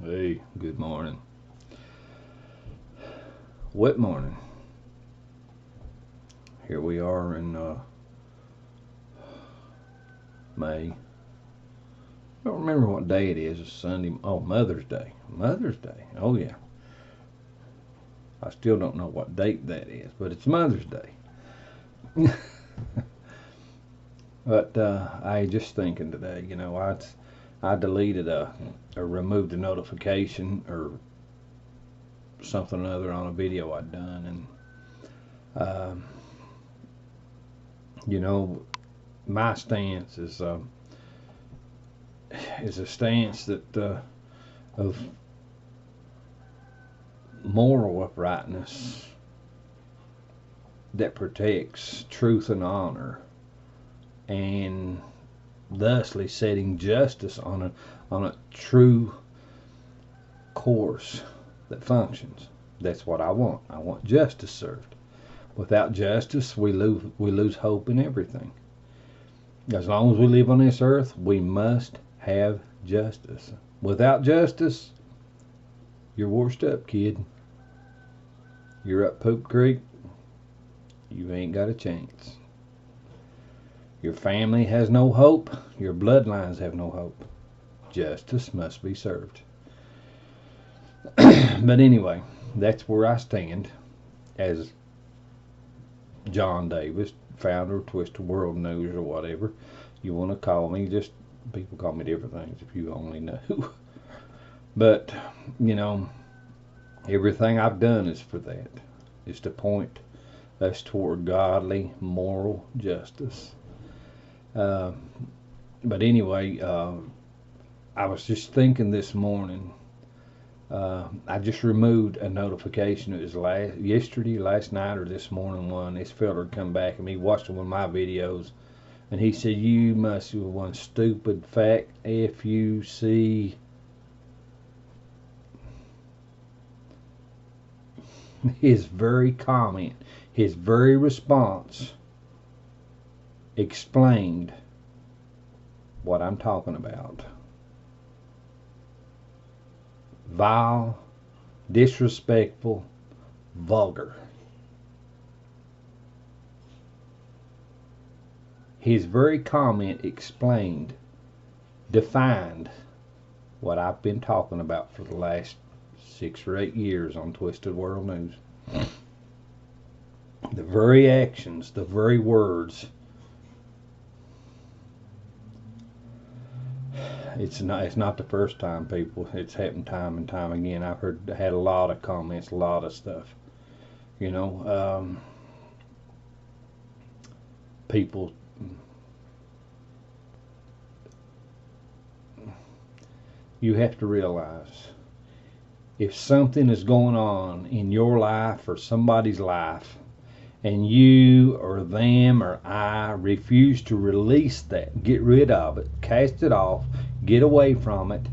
Hey, good morning. Wet morning. Here we are in May. I don't remember what day it is. It's Sunday. Oh, Mother's Day. Mother's Day. Oh, yeah. I still don't know what date that is, but it's Mother's Day. But I just thinking today, I deleted or removed a notification or something or other on a video I'd done, and you know, my stance is a stance that of moral uprightness that protects truth and honor, and thusly setting justice on a true course that functions. That's what I want. I want justice served. Without justice, we lose hope in everything. As long as we live on this earth, we must have justice. Without justice, you're washed up, kid. You're up Poop Creek. You ain't got a chance. Your family has no hope. Your bloodlines have no hope. Justice must be served. But anyway, that's where I stand as John Davis, founder of Twisted World News, or whatever you want to call me. Just people call me different things if you only know. But, everything I've done is for that. Is to point us toward godly, moral justice. But anyway, I was just thinking this morning. I just removed a notification. It was last night, or this morning one. This fella had come back and he watched one of my videos, and he said, "You must have one stupid fact FUC." His very comment, his very response explained what I'm talking about. Vile, disrespectful, vulgar. His very comment explained, defined what I've been talking about for the last 6 or 8 years on Twisted World News. The very actions, the very words. It's not the first time, people. It's happened time and time again. I've had a lot of comments, a lot of stuff. People. You have to realize, if something is going on in your life or somebody's life, and you or them or I refuse to release that, get rid of it, cast it off, get away from it,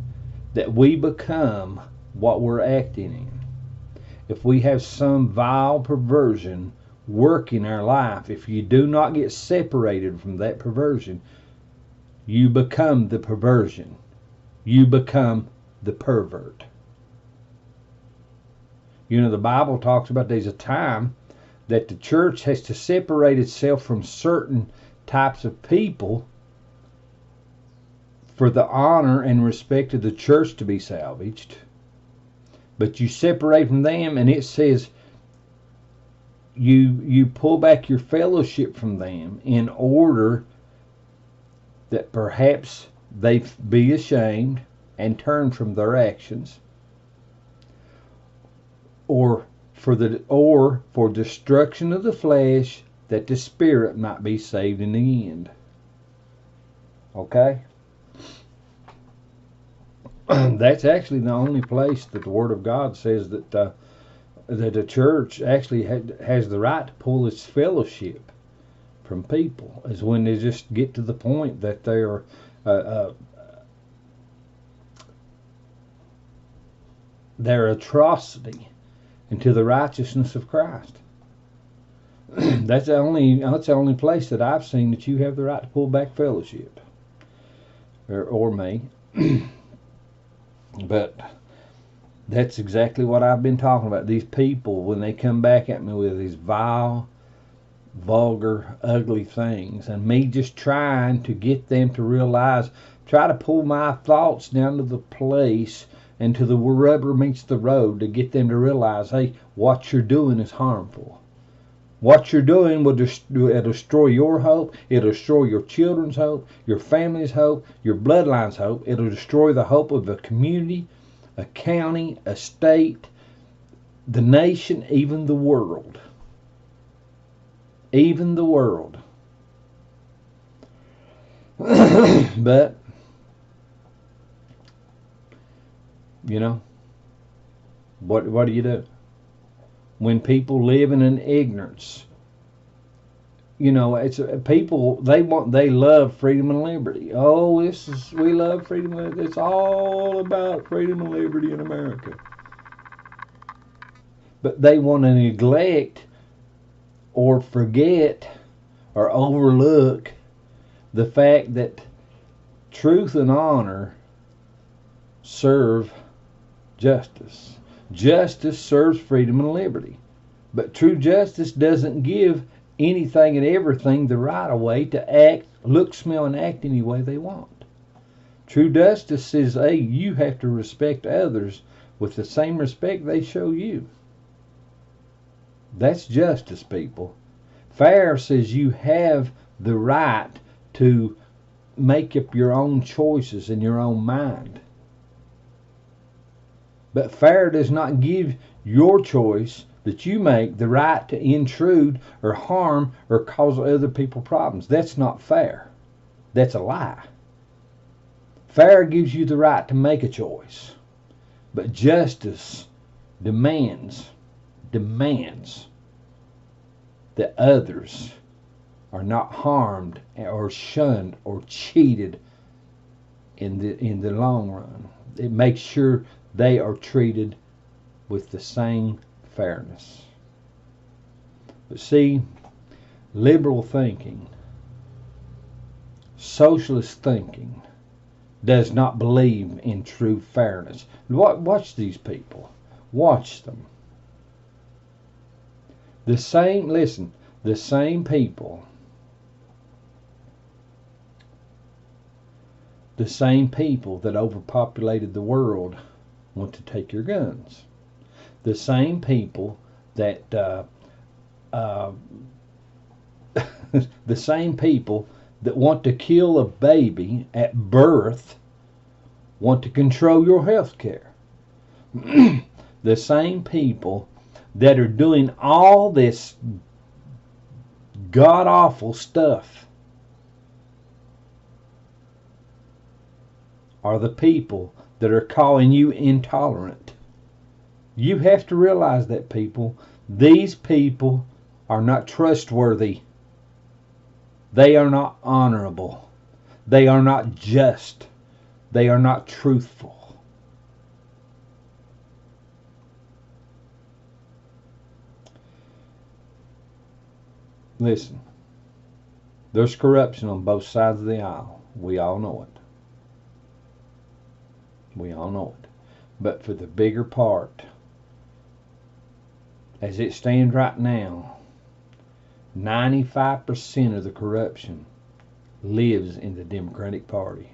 that we become what we're acting in. If we have some vile perversion working our life, if you do not get separated from that perversion, you become the perversion. You become the pervert. The Bible talks about there's a time that the church has to separate itself from certain types of people for the honor and respect of the church to be salvaged. But you separate from them, and it says you pull back your fellowship from them in order that perhaps they be ashamed and turn from their actions, or for destruction of the flesh, that the spirit might be saved in the end. Okay? That's actually the only place that the Word of God says that the church actually has the right to pull its fellowship from people, is when they just get to the point that they are their atrocity into the righteousness of Christ. That's the only place that I've seen that you have the right to pull back fellowship, or me. But That's exactly what I've been talking about. These people, when they come back at me with these vile, vulgar, ugly things, and me just trying to get them to realize, try to pull my thoughts down to the place and to the rubber meets the road to get them to realize, hey, what you're doing is harmful. What you're doing will destroy your hope. It'll destroy your children's hope, your family's hope, your bloodline's hope. It'll destroy the hope of a community, a county, a state, the nation, even the world. Even the world. But, you know, what do you do? When people live in an ignorance, you know, it's people, they love freedom and liberty. Oh, we love freedom and liberty. It's all about freedom and liberty in America. But they want to neglect or forget or overlook the fact that truth and honor serve justice. Justice serves freedom and liberty. But true justice doesn't give anything and everything the right of way to act, look, smell, and act any way they want. True justice says, hey, you have to respect others with the same respect they show you. That's justice, people. Fair says you have the right to make up your own choices in your own mind. But fair does not give your choice that you make the right to intrude or harm or cause other people problems. That's not fair. That's a lie. Fair gives you the right to make a choice. But justice demands that others are not harmed or shunned or cheated in the long run. It makes sure they are treated with the same fairness. But see, liberal thinking, socialist thinking, does not believe in true fairness. Watch these people. Watch them. The same people that overpopulated the world want to take your guns. The same people that the same people that want to kill a baby at birth want to control your health care. The same people that are doing all this god-awful stuff are the people that are calling you intolerant. You have to realize that, people. These people are not trustworthy. They are not honorable. They are not just. They are not truthful. Listen, there's corruption on both sides of the aisle. We all know it. We all know it. But for the bigger part, as it stands right now, 95% of the corruption lives in the Democratic Party.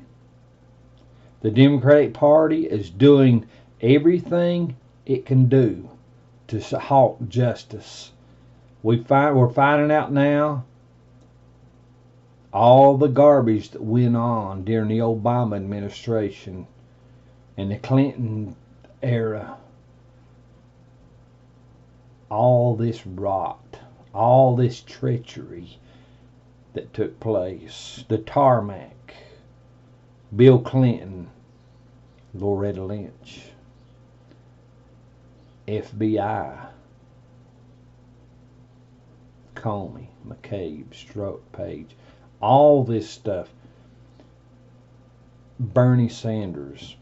The Democratic Party is doing everything it can do to halt justice. We're finding out now all the garbage that went on during the Obama administration and the Clinton era. All this rot, all this treachery that took place. The tarmac, Bill Clinton, Loretta Lynch, FBI, Comey, McCabe, Strzok, Page, all this stuff. Bernie Sanders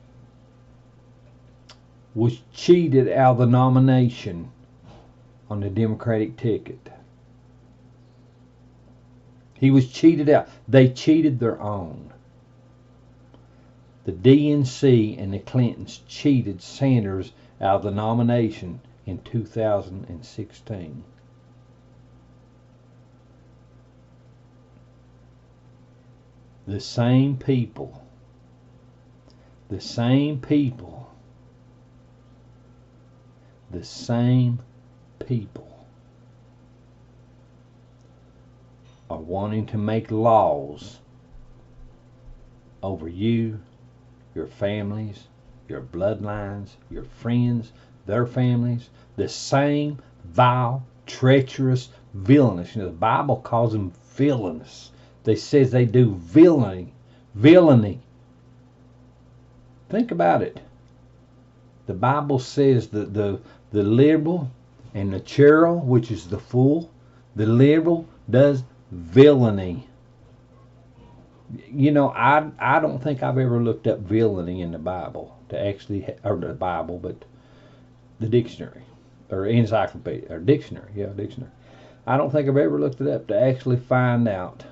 was cheated out of the nomination on the Democratic ticket. He was cheated out. They cheated their own. The DNC and the Clintons cheated Sanders out of the nomination in 2016. The same people the same people are wanting to make laws over you, your families, your bloodlines, your friends, their families. The same vile, treacherous, villainous. The Bible calls them villainous. They says they do villainy. Think about it. The Bible says that the liberal and the churl, which is the fool, the liberal does villainy. You know, I don't think I've ever looked up villainy in the Bible to actually, or the Bible, but the dictionary or encyclopedia or dictionary. Dictionary. I don't think I've ever looked it up to actually find out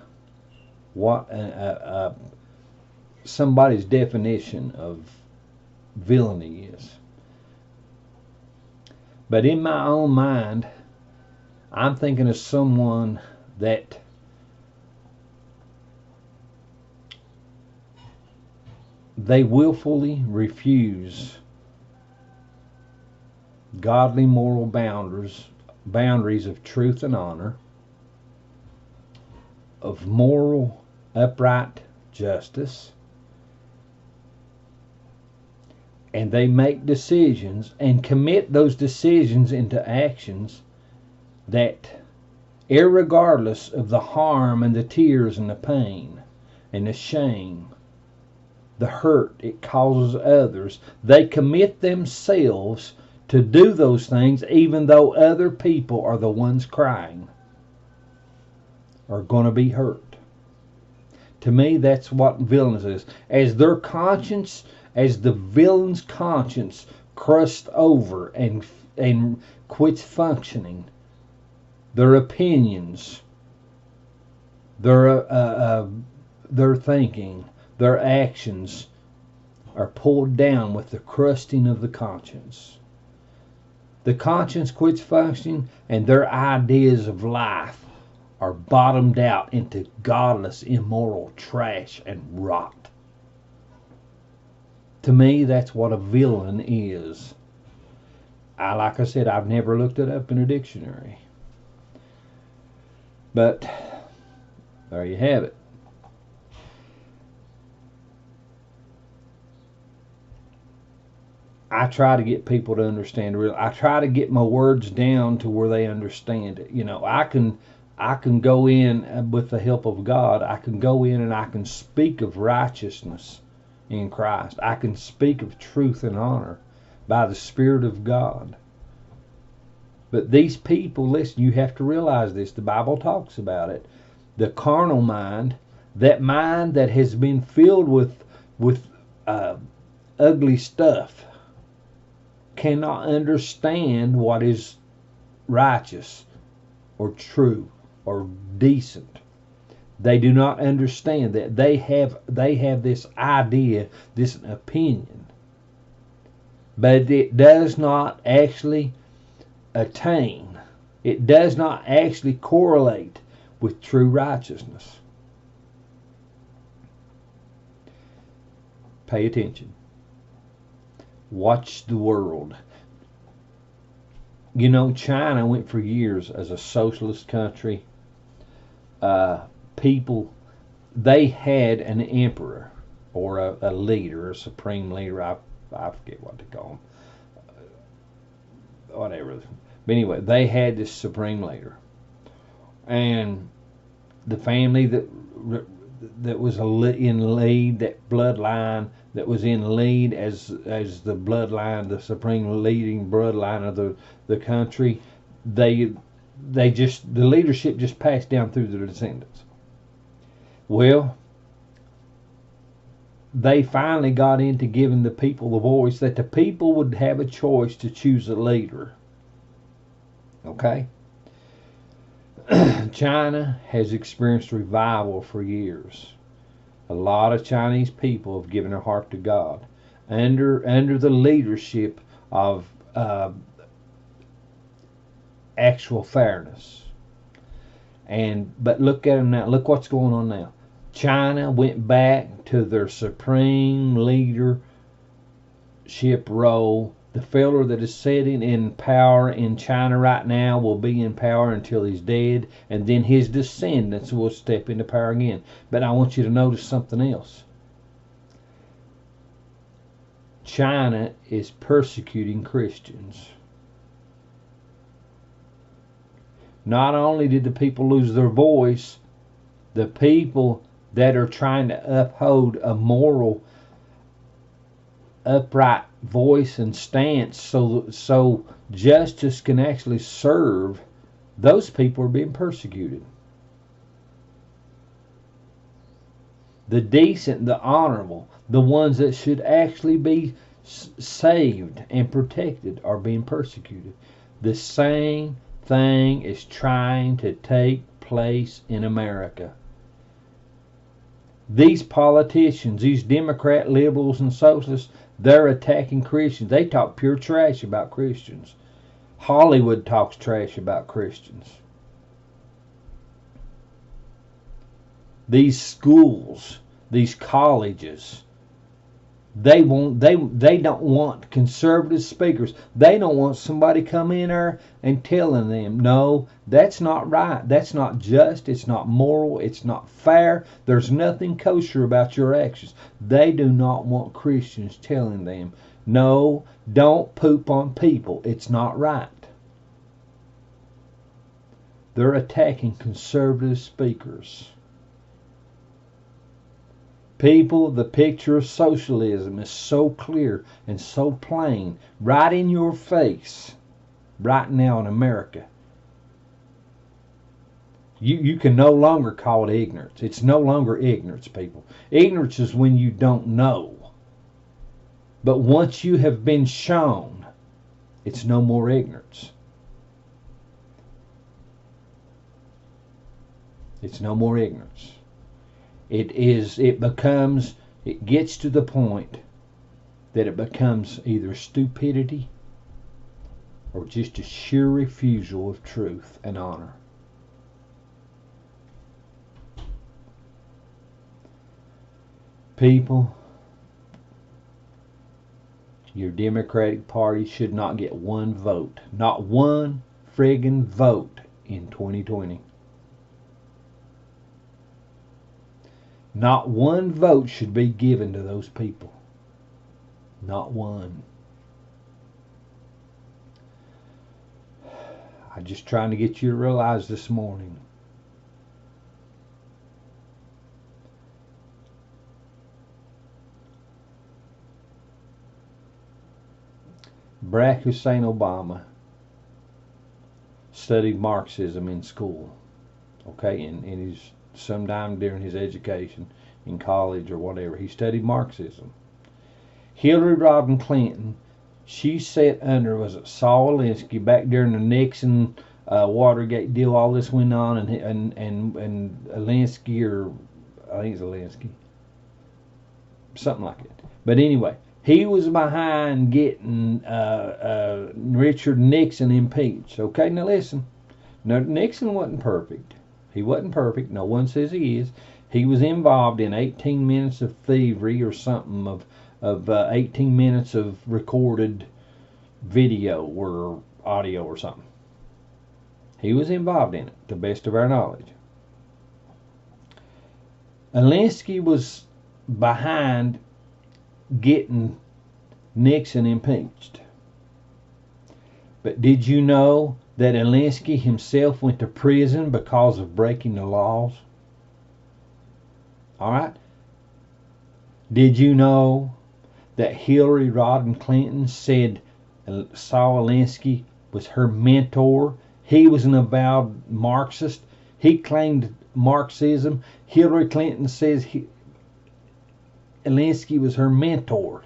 what somebody's definition of villainy is. But in my own mind, I'm thinking of someone that they willfully refuse godly moral boundaries of truth and honor, of moral upright justice, and they make decisions and commit those decisions into actions that, irregardless of the harm and the tears and the pain and the shame, the hurt it causes others, they commit themselves to do those things even though other people are the ones crying, are going to be hurt. To me, that's what villainous is. As their conscience, as the villain's conscience crusts over and quits functioning, their opinions, their thinking, their actions are pulled down with the crusting of the conscience. The conscience quits functioning, and their ideas of life are bottomed out into godless, immoral trash and rot. To me, that's what a villain is. Like I said, I've never looked it up in a dictionary. But there you have it. I try to get people to understand. I try to get my words down to where they understand it. You know, I can go in with the help of God. I can go in and I can speak of righteousness in Christ. I can speak of truth and honor by the Spirit of God. But these people, listen, you have to realize this. The Bible talks about it. The carnal mind, that mind that has been filled with ugly stuff, cannot understand what is righteous or true or decent. They do not understand that. They have this idea, this opinion, but it does not actually attain. It does not actually correlate with true righteousness. Pay attention. Watch the world. You know, China went for years as a socialist country. People, they had an emperor or a leader, a supreme leader. I forget what they call him. Whatever. But anyway, they had this supreme leader, and the family that was in lead, that bloodline that was in lead as the bloodline, the supreme leading bloodline of the country, the leadership just passed down through the descendants. Well, they finally got into giving the people the voice, that the people would have a choice to choose a leader. Okay? China has experienced revival for years. A lot of Chinese people have given their heart to God under the leadership of actual fairness. But look at them now. Look what's going on now. China went back to their supreme leadership role. The fellow that is sitting in power in China right now will be in power until he's dead, and then his descendants will step into power again. But I want you to notice something else. China is persecuting Christians. Not only did the people lose their voice, the people that are trying to uphold a moral, upright voice and stance so justice can actually serve, those people are being persecuted. The decent, the honorable, the ones that should actually be saved and protected are being persecuted. The same thing is trying to take place in America. These politicians, these Democrat liberals and socialists, they're attacking Christians. They talk pure trash about Christians. Hollywood talks trash about Christians. These schools, these colleges, they don't want conservative speakers. They don't want somebody coming in there and telling them, no, that's not right, that's not just, it's not moral, it's not fair, there's nothing kosher about your actions. They do not want Christians telling them, no, don't poop on people, it's not right. They're attacking conservative speakers. People, the picture of socialism is so clear and so plain, right in your face, right now in America. You can no longer call it ignorance. It's no longer ignorance, people. Ignorance is when you don't know. But once you have been shown, it's no more ignorance. It's no more ignorance. It gets to the point that it becomes either stupidity or just a sheer refusal of truth and honor. People, your Democratic Party should not get one vote. Not one friggin' vote in 2020. Not one vote should be given to those people. Not one. I'm just trying to get you to realize this morning. Barack Hussein Obama studied Marxism in school. Okay, and he's sometime during his education in college or whatever, he studied Marxism. Hillary Rodham Clinton, she sat under, was it Saul Alinsky, back during the Nixon Watergate deal, all this went on, and Alinsky, or I think it's Alinsky, something like it. But anyway, he was behind getting Richard Nixon impeached. Okay, now listen. Now, Nixon wasn't perfect. He wasn't perfect. No one says he is. He was involved in 18 minutes of thievery or something, of 18 minutes of recorded video or audio or something. He was involved in it, to the best of our knowledge. Alinsky was behind getting Nixon impeached. But did you know that Alinsky himself went to prison because of breaking the laws? All right. Did you know that Hillary Rodham Clinton said Saul Alinsky was her mentor? He was an avowed Marxist. He claimed Marxism. Hillary Clinton says Alinsky was her mentor.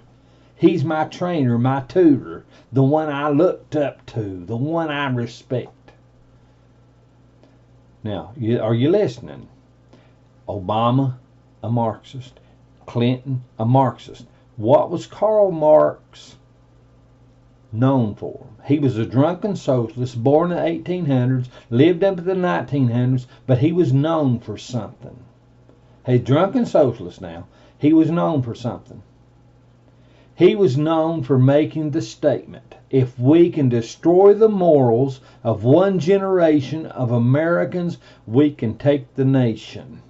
He's my trainer, my tutor, the one I looked up to, the one I respect. Now, are you listening? Obama, a Marxist. Clinton, a Marxist. What was Karl Marx known for. He was a drunken socialist, born in the 1800s, lived up to the 1900s, but he was known for something. A drunken socialist now. He was known for something. He was known for making the statement, if we can destroy the morals of one generation of Americans, we can take the nation.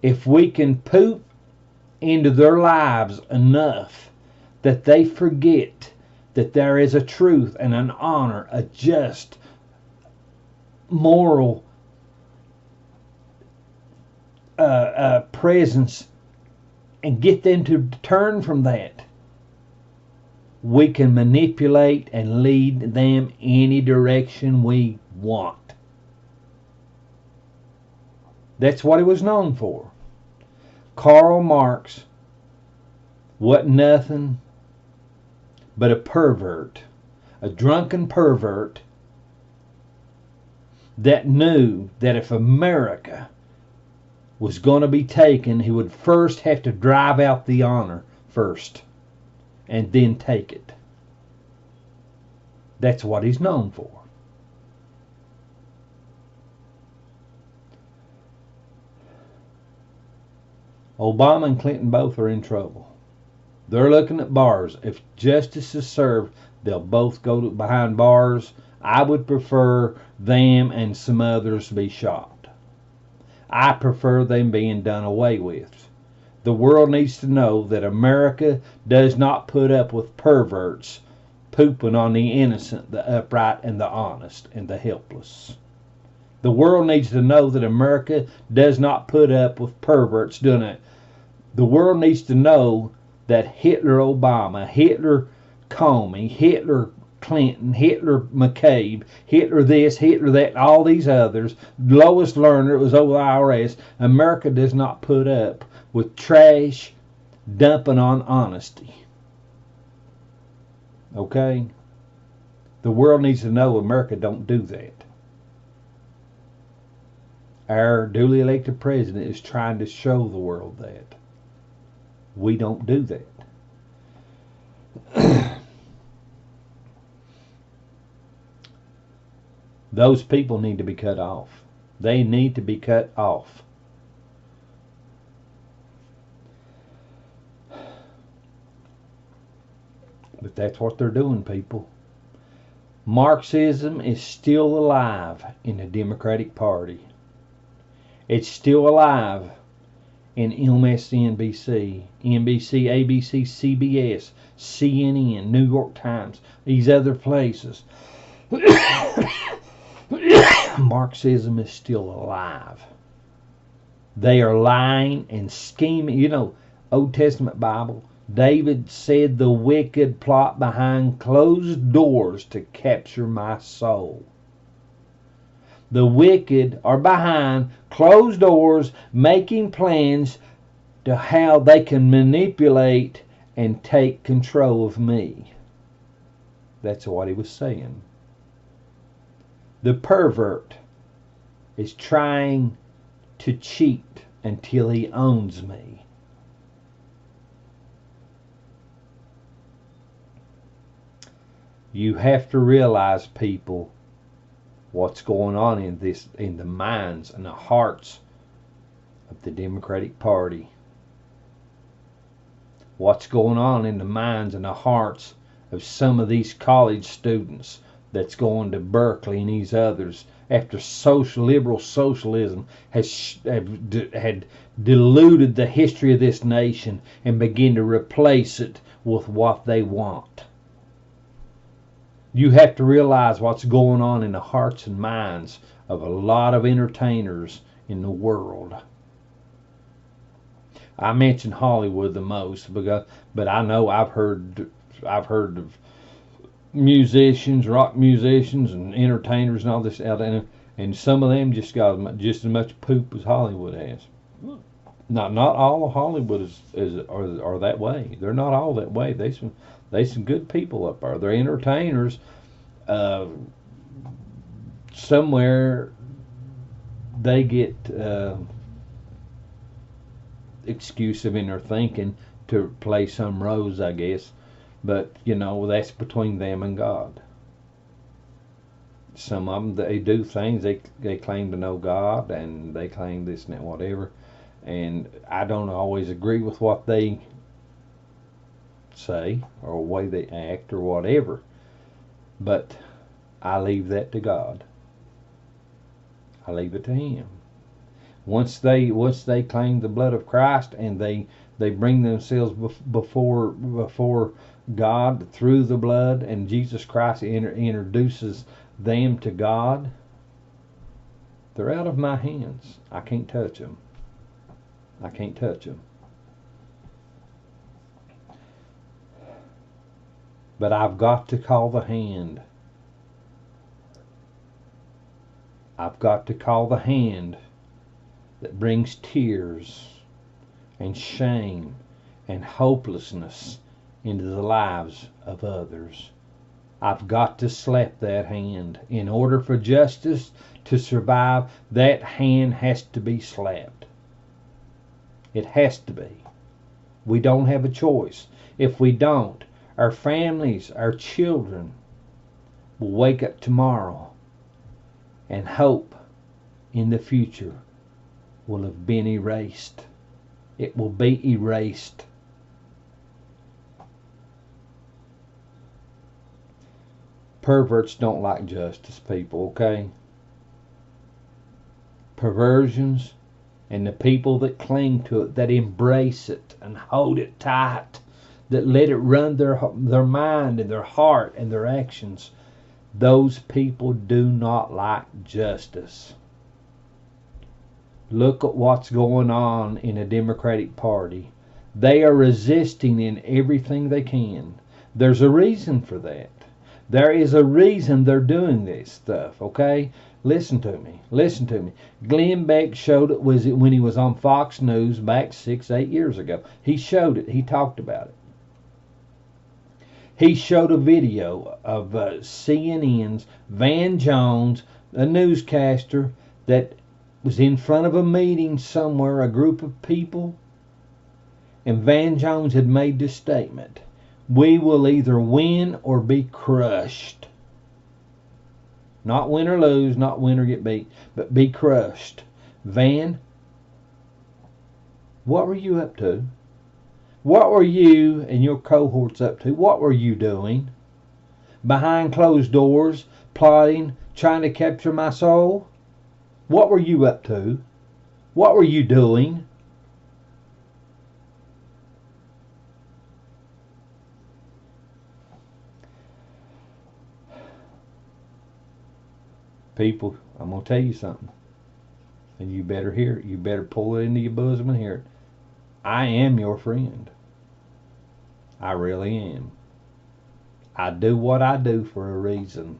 If we can poop into their lives enough that they forget that there is a truth and an honor, a just, moral presence, and get them to turn from that, we can manipulate and lead them any direction we want. That's what he was known for. Karl Marx wasn't nothing but a pervert, a drunken pervert that knew that if America was going to be taken, he would first have to drive out the honor first and then take it. That's what he's known for. Obama and Clinton both are in trouble. They're looking at bars. If justice is served, they'll both go behind bars. I would prefer them and some others be shot. I prefer them being done away with. The world needs to know that America does not put up with perverts pooping on the innocent, the upright, and the honest, and the helpless. The world needs to know that America does not put up with perverts doing it. The world needs to know that Hitler Obama, Hitler Comey, Hitler Clinton, Hitler McCabe, Hitler this, Hitler that, all these others, Lois Lerner, it was over the IRS. America does not put up with trash dumping on honesty. Okay? The world needs to know America don't do that. Our duly elected president is trying to show the world that we don't do that. Those people need to be cut off. They need to be cut off. But that's what they're doing, people. Marxism is still alive in the Democratic Party. It's still alive in MSNBC, NBC, ABC, CBS, CNN, New York Times, these other places. Marxism is still alive. They are lying and scheming. You know, Old Testament Bible, David said the wicked plot behind closed doors to capture my soul. The wicked are behind closed doors making plans to how they can manipulate and take control of me. That's what he was saying. The pervert is trying to cheat until he owns me. You have to realize, people, what's going on in the minds and the hearts of the Democratic Party. What's going on in the minds and the hearts of some of these college students that's going to Berkeley and these others after liberal socialism had diluted the history of this nation and begin to replace it with what they want. You have to realize what's going on in the hearts and minds of a lot of entertainers in the world. I mention Hollywood the most but I know I've heard of musicians, rock musicians, and entertainers and all this out there, and some of them just got just as much poop as Hollywood has. Not all of Hollywood are that way. They're not all that way. They some good people up there. They're entertainers. Somewhere they get exclusive in their thinking to play some roles, I guess. But, that's between them and God. Some of them, they do things, they claim to know God, and they claim this and that, whatever. And I don't always agree with what they say or the way they act or whatever. But I leave that to God. I leave it to Him. Once they claim the blood of Christ, and they bring themselves before God through the blood, and Jesus Christ introduces them to God, they're out of my hands. I can't touch them. I can't touch them. But I've got to call the hand. I've got to call the hand that brings tears and shame and hopelessness into the lives of others. I've got to slap that hand. In order for justice to survive, that hand has to be slapped. It has to be. We don't have a choice. If we don't, our families, our children will wake up tomorrow and hope in the future will have been erased. It will be erased. Perverts don't like justice, people, okay? Perversions and the people that cling to it, that embrace it and hold it tight, that let it run their mind and their heart and their actions, those people do not like justice. Look at what's going on in the Democratic Party. They are resisting in everything they can. There's a reason for that. There is a reason they're doing this stuff, okay? Listen to me. Listen to me. Glenn Beck showed it when he was on Fox News back 6-8 years ago. He showed it. He talked about it. He showed a video of CNN's Van Jones, a newscaster that was in front of a meeting somewhere, a group of people, and Van Jones had made this statement: we will either win or be crushed. Not win or lose, not win or get beat, but be crushed. Van, what were you up to? What were you and your cohorts up to? What were you doing? Behind closed doors, plotting, trying to capture my soul? What were you up to? What were you doing? People, I'm going to tell you something. And you better hear it. You better pull it into your bosom and hear it. I am your friend. I really am. I do what I do for a reason.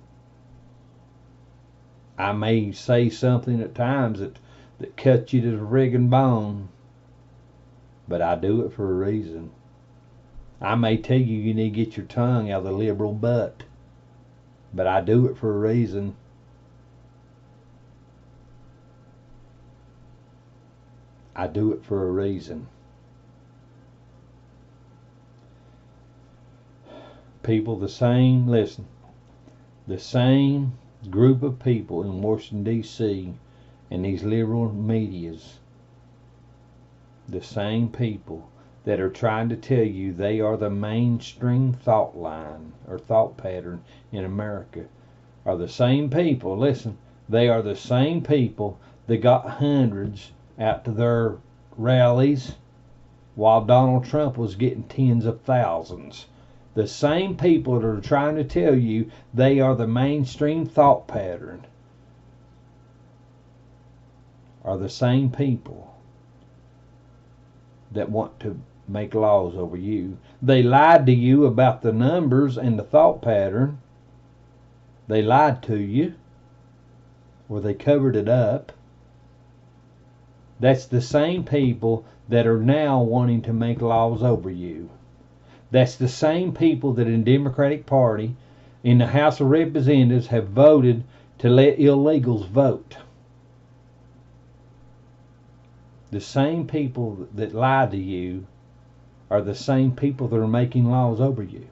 I may say something at times that cuts you to the friggin' bone, but I do it for a reason. I may tell you you need to get your tongue out of the liberal butt, but I do it for a reason. I do it for a reason. People, the same group of people in Washington, D.C. and these liberal medias, the same people that are trying to tell you they are the mainstream thought line or thought pattern in America, are the same people, listen, they are the same people that got hundreds out to their rallies while Donald Trump was getting tens of thousands. The same people that are trying to tell you they are the mainstream thought pattern are the same people that want to make laws over you. They lied to you about the numbers and the thought pattern. They lied to you, or they covered it up. That's the same people that are now wanting to make laws over you. That's the same people that in the Democratic Party, in the House of Representatives, have voted to let illegals vote. The same people that lied to you are the same people that are making laws over you.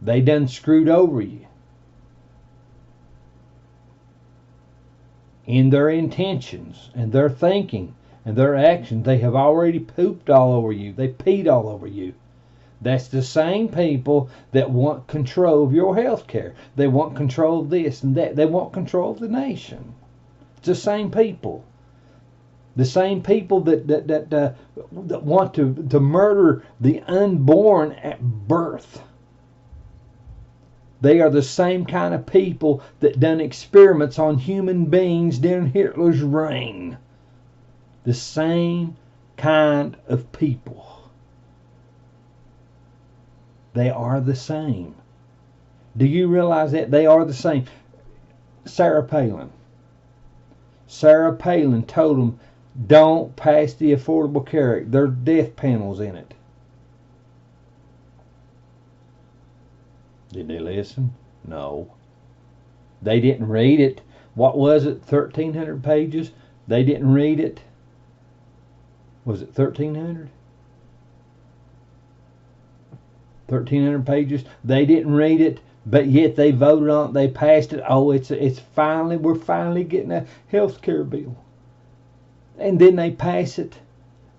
They done screwed over you. In their intentions and their thinking and their actions, they have already pooped all over you. They peed all over you. That's the same people that want control of your health care. They want control of this and that. They want control of the nation. It's the same people. The same people that want to murder the unborn at birth. They are the same kind of people that done experiments on human beings during Hitler's reign. The same kind of people. They are the same. Do you realize that? They are the same. Sarah Palin. Sarah Palin told them, don't pass the Affordable Care Act. There's death panels in it. Did they listen? No. They didn't read it. What was it? 1,300 pages? They didn't read it. Was it 1,300? 1,300 pages. They didn't read it, but yet they voted on it. They passed it. Oh, we're finally getting a health care bill. And then they pass it.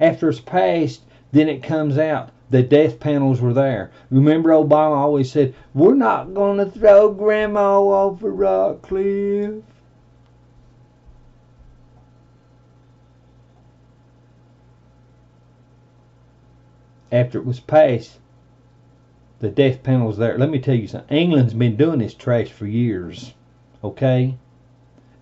After it's passed, then it comes out. The death panels were there. Remember Obama always said, we're not going to throw Grandma off a rock cliff. After it was passed, the death panel's there. Let me tell you something. England's been doing this trash for years. Okay?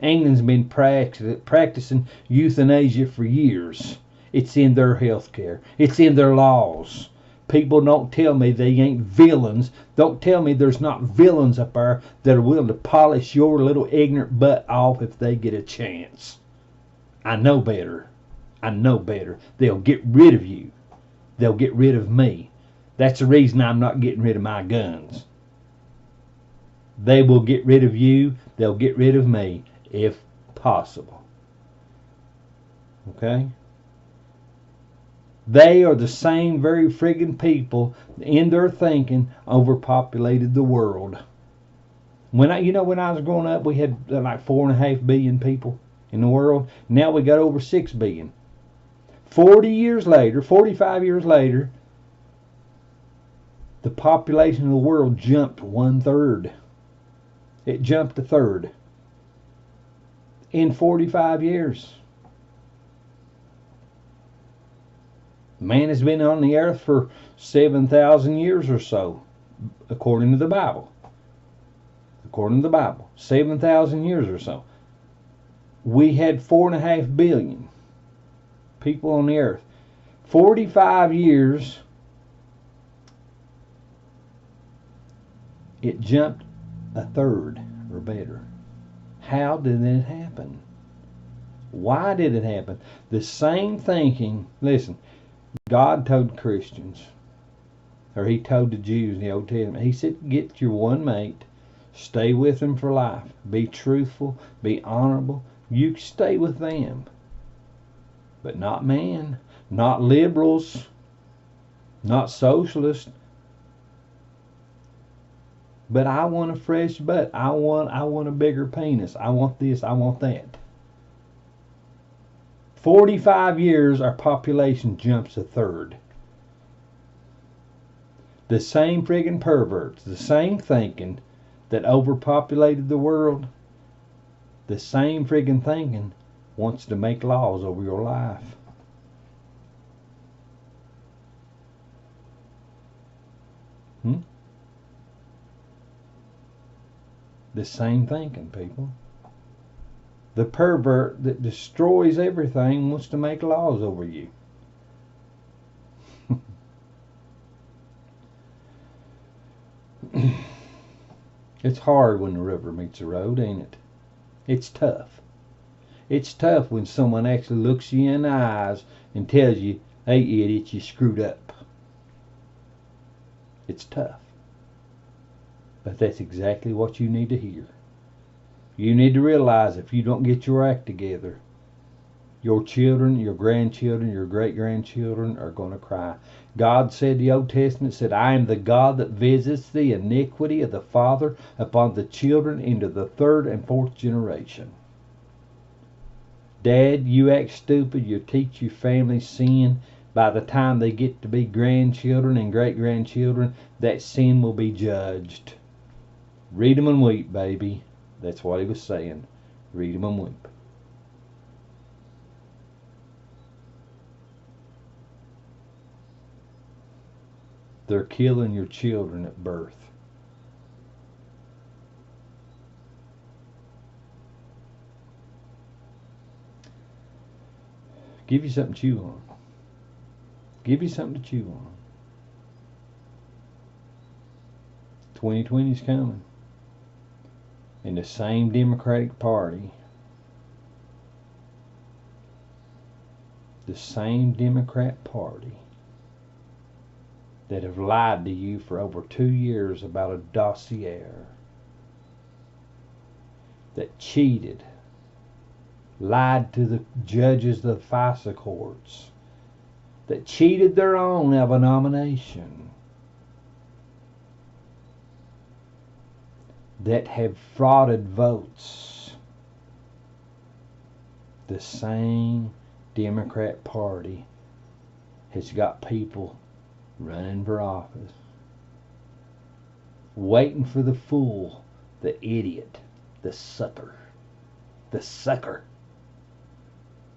England's been practicing euthanasia for years. It's in their health care. It's in their laws. People don't tell me they ain't villains. Don't tell me there's not villains up there that are willing to polish your little ignorant butt off if they get a chance. I know better. I know better. They'll get rid of you. They'll get rid of me. That's the reason I'm not getting rid of my guns. They will get rid of you. They'll get rid of me if possible. Okay? They are the same very friggin' people in their thinking overpopulated the world. When I was growing up, we had like 4.5 billion people in the world. Now we got over 6 billion. 45 years later, the population of the world jumped 1/3. It jumped a third in 45 years. Man has been on the earth for 7,000 years or so, according to the Bible. According to the Bible, 7,000 years or so. We had 4.5 billion people on the earth. 45 years, it jumped a third or better. How did it happen? Why did it happen? The same thinking, listen, God told Christians, or he told the Jews in the Old Testament, he said, get your one mate, stay with them for life, be truthful, be honorable, you stay with them. But not man, not liberals, not socialists. But I want a fresh butt. I want a bigger penis. I want this, I want that. 45 years, our population jumps a third. The same friggin' perverts, the same thinking that overpopulated the world, the same friggin' thinking wants to make laws over your life. The same thinking, people. The pervert that destroys everything wants to make laws over you. It's hard when the rubber meets the road, ain't it? It's tough. It's tough when someone actually looks you in the eyes and tells you, hey idiot, you screwed up. It's tough. But that's exactly what you need to hear. You need to realize if you don't get your act together, Your children, your grandchildren, your great-grandchildren are going to cry. God said, the Old Testament said, I am the God that visits the iniquity of the father upon the children into the third and fourth generation. Dad, you act stupid, you teach your family sin. By the time they get to be grandchildren and great-grandchildren, that sin will be judged. Read 'em and weep, baby. That's what he was saying. Read 'em and weep. They're killing your children at birth. Give you something to chew on. Give you something to chew on. 2020 is coming. And the same Democratic Party, the same Democrat Party that have lied to you for over 2 years about a dossier, that cheated, lied to the judges of the FISA courts, that cheated their own of a nomination, that have frauded votes. The same Democrat Party has got people running for office, waiting for the fool, the idiot, the sucker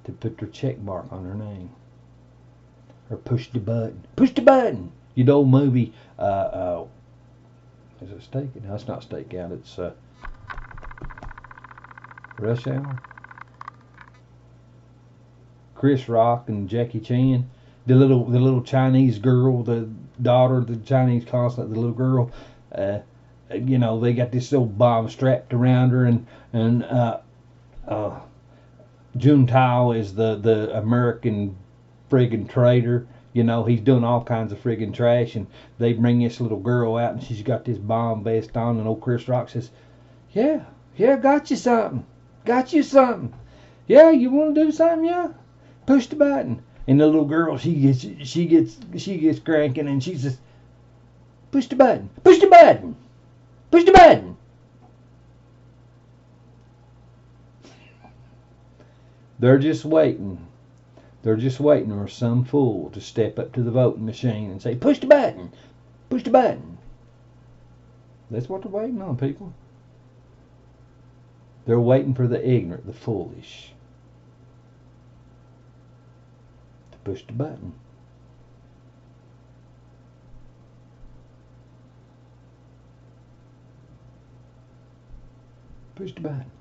to put their check mark on their name or push the button. Push the button. You know, old movie. Is it Stakeout? No, it's not Stakeout. It's Rush Hour. Chris Rock and Jackie Chan. The little Chinese girl, the daughter of the Chinese consulate, the little girl. You know, they got this little bomb strapped around her, and Juntao is the American friggin' traitor. You know, he's doing all kinds of friggin' trash, and they bring this little girl out, and she's got this bomb vest on, and old Chris Rock says, yeah, got you something. Yeah, you want to do something, yeah? Push the button. And the little girl, she gets cranking, and she says, push the button. They're just waiting. They're just waiting for some fool to step up to the voting machine and say, push the button. That's what they're waiting on, people. They're waiting for the ignorant, the foolish, to push the button. Push the button.